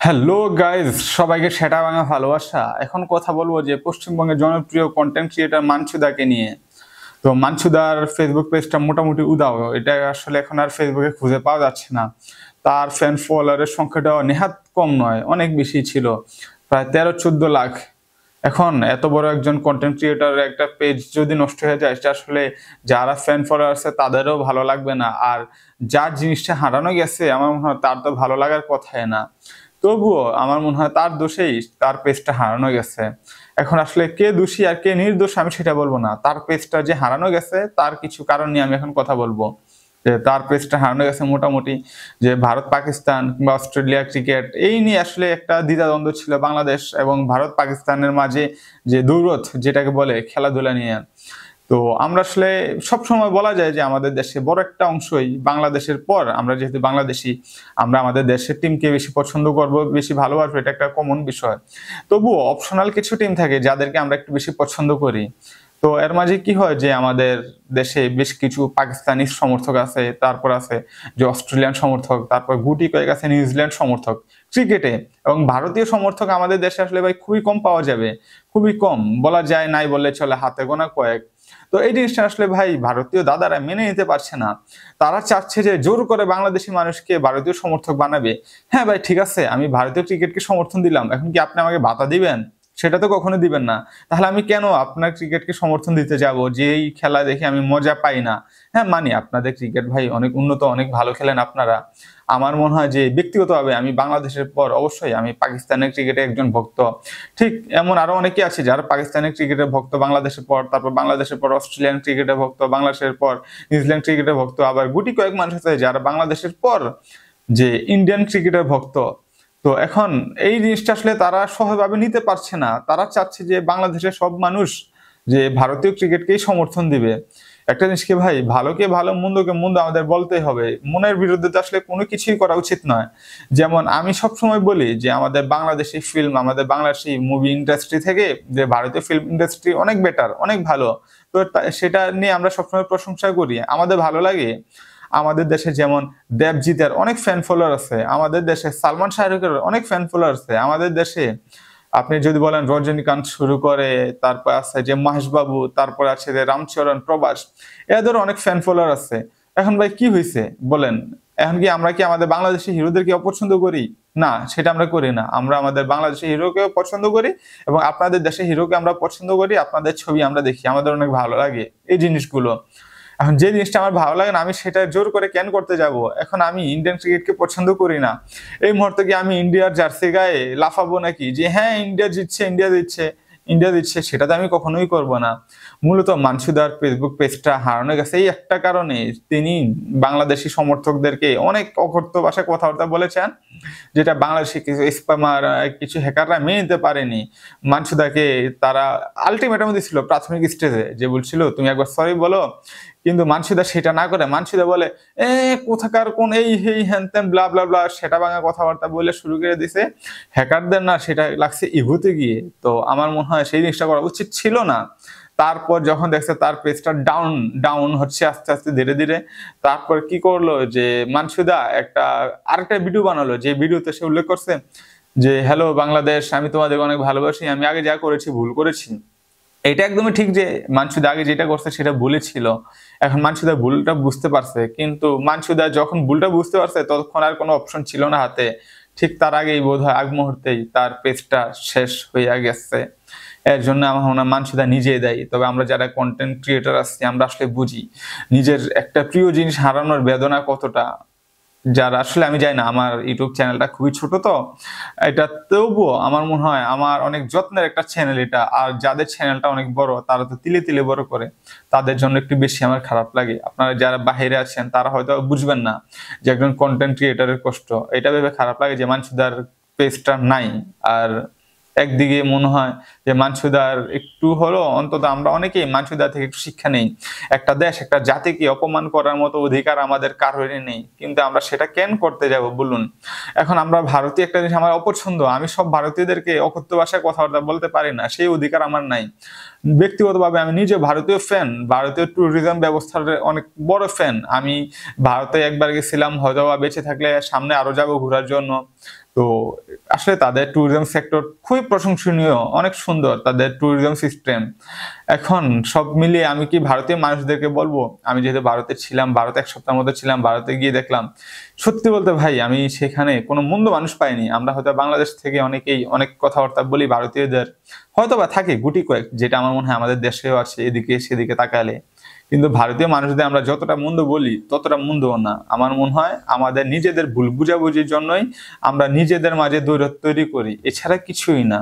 Hello guys, সবাইকে সেটা ভাঙা ভালোবাসা। এখন কথা বলবো যে পশ্চিমবঙ্গের জনপ্রিয় কন্টেন্ট ক্রিয়েটর মানসুদাকে নিয়ে। তো মানসুদার ফেসবুক পেজটা মোটামুটি উদাও, এটা আসলে এখন আর ফেসবুকে খুঁজে পাওয়া যাচ্ছে না। তার ফ্যান ফলোয়ারের সংখ্যাটাও নেহাত কম নয়, অনেক বেশি ছিল, প্রায় 13-14 লাখ। এখন এত বড় একজন কন্টেন্ট ক্রিয়েটরের একটা পেজ যদি নষ্ট হয়ে যায়, সেটা আসলে যারা ফ্যান ফলোয়ার আছে তাদেরও ভালো লাগবে না। আর যার জিনিসটা হারানো গেছে, আমার মনে হয় তার তো ভালো লাগার কথাই না। তবুও আমার মনে হয় তার দোষেই তার পেজটা হারানো গেছে। এখন আসলে কে দোষী আর কে নির্দোষ আমি সেটা বলবো না, তার পেজটা যে হারানো গেছে তার কিছু কারণ নিয়ে আমি এখন কথা বলবো। যে তার পেজটা হারানো গেছে মোটামুটি, যে ভারত পাকিস্তান কিংবা অস্ট্রেলিয়া ক্রিকেট এই নিয়ে আসলে একটা দ্বিধাদ্বন্দ্ব ছিল বাংলাদেশ এবং ভারত পাকিস্তানের মাঝে, যে দৌড়ত যেটাকে বলে খেলাধুলা নিয়ে। তো আমরা আসলে সবসময় বলা যায় যে আমাদের দেশে বড় একটা অংশই বাংলাদেশের পর, আমরা যেহেতু বাংলাদেশি, আমরা আমাদের দেশের টিমকে বেশি পছন্দ করব, বেশি ভালোবাসবো, এটা একটা কমন বিষয়। তবুও অপশনাল কিছু টিম থাকে যাদেরকে আমরা একটু বেশি পছন্দ করি। তো এর মাঝে কি হয় যে আমাদের দেশে বেশ কিছু পাকিস্তানি সমর্থক আছে, তারপর আছে যে অস্ট্রেলিয়ান সমর্থক, তারপর গুটি কয়েক আছে নিউজিল্যান্ড সমর্থক ক্রিকেটে। এবং ভারতীয় সমর্থক আমাদের দেশে আসলে ভাই খুবই কম পাওয়া যাবে, খুবই কম বলা যায়, নাই বললে চলে, হাতে গোনা কয়েক। তো এই জিনিসটা আসলে ভাই ভারতীয় দাদারা মেনে নিতে পারছে না। তারা চাচ্ছে যে জোর করে বাংলাদেশি মানুষকে ভারতীয় সমর্থক বানাবে। হ্যাঁ ভাই, ঠিক আছে, আমি ভারতীয় ক্রিকেটকে সমর্থন দিলাম, এখন কি আপনি আমাকে ভাতা দিবেন? সেটা তো কখনো দিবেন না। তাহলে আমি কেন আপনার ক্রিকেটকে সমর্থন দিতে যাব, যে এই খেলা দেখে আমি মজা পাই না? হ্যাঁ মানি, আপনাদের ক্রিকেট ভাই অনেক উন্নত, অনেক ভালো খেলেন আপনারা। আমার মনে হয় যে ব্যক্তিগতভাবে আমি বাংলাদেশের পর অবশ্যই আমি পাকিস্তানের ক্রিকেটের একজন ভক্ত। ঠিক এমন আরো অনেকে আছে যারা পাকিস্তানের ক্রিকেটের ভক্ত বাংলাদেশের পর, তারপর বাংলাদেশের পর অস্ট্রেলিয়ান ক্রিকেটের ভক্ত, বাংলাদেশের পর নিউজিল্যান্ড ক্রিকেটের ভক্ত, আবার গুটি কয়েক মানুষ আছে যারা বাংলাদেশের পর যে ইন্ডিয়ান ক্রিকেটের ভক্ত। তো এখন এই জিনিসটা আসলে তারা সহজভাবে নিতে পারছে না। তারা চাচ্ছে যে বাংলাদেশের সব মানুষ যে ভারতীয় ক্রিকেটকেই সমর্থন দিবে। একটা জিনিস কি ভাই, ভালোকে ভালো মন্দকে মন্দ আমাদের বলতেই হবে, মনের বিরুদ্ধে তো আসলে কোনো কিছুই করা উচিত নয়। যেমন আমি সবসময় বলি যে আমাদের বাংলাদেশি ফিল্ম, আমাদের বাংলাদেশি মুভি ইন্ডাস্ট্রি থেকে যে ভারতীয় ফিল্ম ইন্ডাস্ট্রি অনেক বেটার, অনেক ভালো। তো সেটা নিয়ে আমরা সবসময় প্রশংসা করি, আমাদের ভালো লাগে। আমাদের দেশে যেমন দেবজিতের অনেক ফ্যান ফলোয়ার আছে, আমাদের দেশে সালমান শাহরুখের অনেক ফ্যান ফলোয়ার আছে, আমাদের দেশে আপনি যদি বলেন রজনীকান্ত শুরু করে, তারপর আছে যে মহেশ বাবু, তারপর আছে যে রামচরণ, প্রভাস, এদের অনেক ফ্যান ফলোয়ার আছে। এখন ভাই কি হয়েছে বলেন? এখন কি আমরা কি আমাদের বাংলাদেশি হিরোদেরকে অপছন্দ করি? না, সেটা আমরা করি না। আমরা আমাদের বাংলাদেশি হিরোকেও পছন্দ করি এবং আপনাদের দেশের হিরোকে আমরা পছন্দ করি, আপনাদের ছবি আমরা দেখি, আমাদের অনেক ভালো লাগে এই জিনিসগুলো। এখন যে জিনিসটা আমার ভালো লাগে না, আমি সেটা জোর করে কেন করতে যাব? এখন আমি ইন্ডিয়ান ক্রিকেটকে পছন্দ করি না, এই মুহূর্তে কি আমি ইন্ডিয়ার জার্সি গায়ে লাফাবো নাকি যে হ্যাঁ ইন্ডিয়া জিতছে, ইন্ডিয়া দিচ্ছে, ইন্ডিয়া দিচ্ছে? সেটা তো আমি কখনোই করব না। মূলত মানসুদার ফেসবুক পেজটা হারানো গেছে এই একটা কারণে, তিনি বাংলাদেশি সমর্থকদেরকে অনেক অকথ্য ভাষায় কথাবার্তা বলেছেন, যেটা বাংলাদেশি কিছু স্প্যামার, কিছু হ্যাকাররা মেনে নিতে পারেনি। মানসুদাকে তারা আলটিমেটাম দিছিল প্রাথমিক স্টেজে, যে বলছিল তুমি একবার সরি বলো, কিন্তু মানসুদা সেটা না করে মানসুদা বলে কোথাকার কোন এই হেই হ্যান ত্যান ব্লা ব্লা ব্লা, সেটা ভাঙা কথাবার্তা বলে শুরু করে দিছে। হ্যাকারদের না সেটা লাগছে ইগোতে গিয়ে। তো আমার মনে হয় সেই জিনিসটা করা উচিত ছিল না। তারপর যখন দেখছে তার পেজটা ডাউন ডাউন হচ্ছে আস্তে আস্তে ধীরে ধীরে, তারপর কি করলো যে মানসুদা আরেকটা ভিডিও বানালো, যে ভিডিওতে সে উল্লেখ করছে যে হ্যালো বাংলাদেশ, আমি তোমাদের অনেক ভালোবাসি, আমি আগে যা করেছি ভুল করেছি। এটা একদমই ঠিক যে মানসুদা আগে যেটা করছে সেটা ভুলই ছিল। এখন মানসুদা ভুলটা বুঝতে পারছে, কিন্তু মানসুদা যখন ভুলটা বুঝতে পারছে ততক্ষণ আর কোনো অপশন ছিল না হাতে। ঠিক তার আগেই বোধহয় আগ মুহূর্তেই তার পেজটা শেষ হয়ে গেছে। এর জন্য আমার মনে হয় মানসুদা নিজেই দায়ী। তবে আমরা যারা কন্টেন্ট ক্রিয়েটর আছি আমরা আসলে বুঝি নিজের একটা প্রিয় জিনিস হারানোর বেদনা কতটা। যারা আসলে আমি জানি না, আমার ইউটিউব চ্যানেলটা খুবই ছোট, তো এটা তবুও আমার মনে হয় আমার অনেক যত্নের একটা চ্যানেল এটা। আর যাদের চ্যানেলটা অনেক বড় তারা তো তিলে তিলে বড় করে, তাদের জন্য একটু বেশি আমার খারাপ লাগে। আপনারা যারা বাইরে আছেন তারা হয়তো বুঝবেন না যে একজন কন্টেন্ট ক্রিয়েটরের কষ্ট। এটা ভেবে খারাপ লাগে যে মানসুদার পেজটা নাই। আর একদিকে মনে হয় যে মানসুদার একটু হলো, অন্তত আমরা অনেকেই মানসুদার থেকে একটু শিক্ষা নেই। একটা দেশ, একটা জাতিকে অপমান করার মতো অধিকার আমাদের কারোরই নেই, কিন্তু আমরা সেটা কেন করতে যাব বলুন? এখন আমরা ভারতীয়, একটা জিনিস আমার অপছন্দ, আমি সব ভারতীয়দেরকে অকথ্য ভাষায় কথাবার্তা বলতে পারি না, সেই অধিকার আমার নাই। ব্যক্তিগতভাবে আমি নিজে ভারতীয় ফ্যান, ভারতীয় ট্যুরিজম ব্যবস্থার অনেক বড় ফ্যান। আমি ভারতে একবার গেছিলাম, হয়তো বা বেঁচে থাকলে সামনে আরো যাবো ঘোরার জন্য। তো আসলে তাদের ট্যুরিজম সেক্টর খুবই প্রশংসনীয়, অনেক সুন্দর তাদের ট্যুরিজম সিস্টেম। এখন সব মিলিয়ে আমি কি ভারতীয় মানুষদেরকে বলবো, আমি যেহেতু ভারতে ছিলাম, ভারতে 1 সপ্তাহের মতো ছিলাম, ভারতে গিয়ে দেখলাম সত্যি বলতে ভাই আমি সেখানে কোনো মন্দ মানুষ পাইনি। আমরা হয়তো বাংলাদেশ থেকে অনেকেই অনেক কথাবার্তা বলি ভারতীয়দের, হয়তো বা থাকে গুটি কয়েক, যেটা আমার মনে হয় আমাদের দেশেও আছে এদিকে সেদিকে তাকালে। কিন্তু ভারতীয় মানুষদের আমরা যতটা মন্দ বলি ততটা মন্দও না। আমার মনে হয় আমাদের নিজেদের ভুল বুঝাবুঝির জন্যই আমরা নিজেদের মাঝে দূরত্ব তৈরি করি, এছাড়া কিছুই না।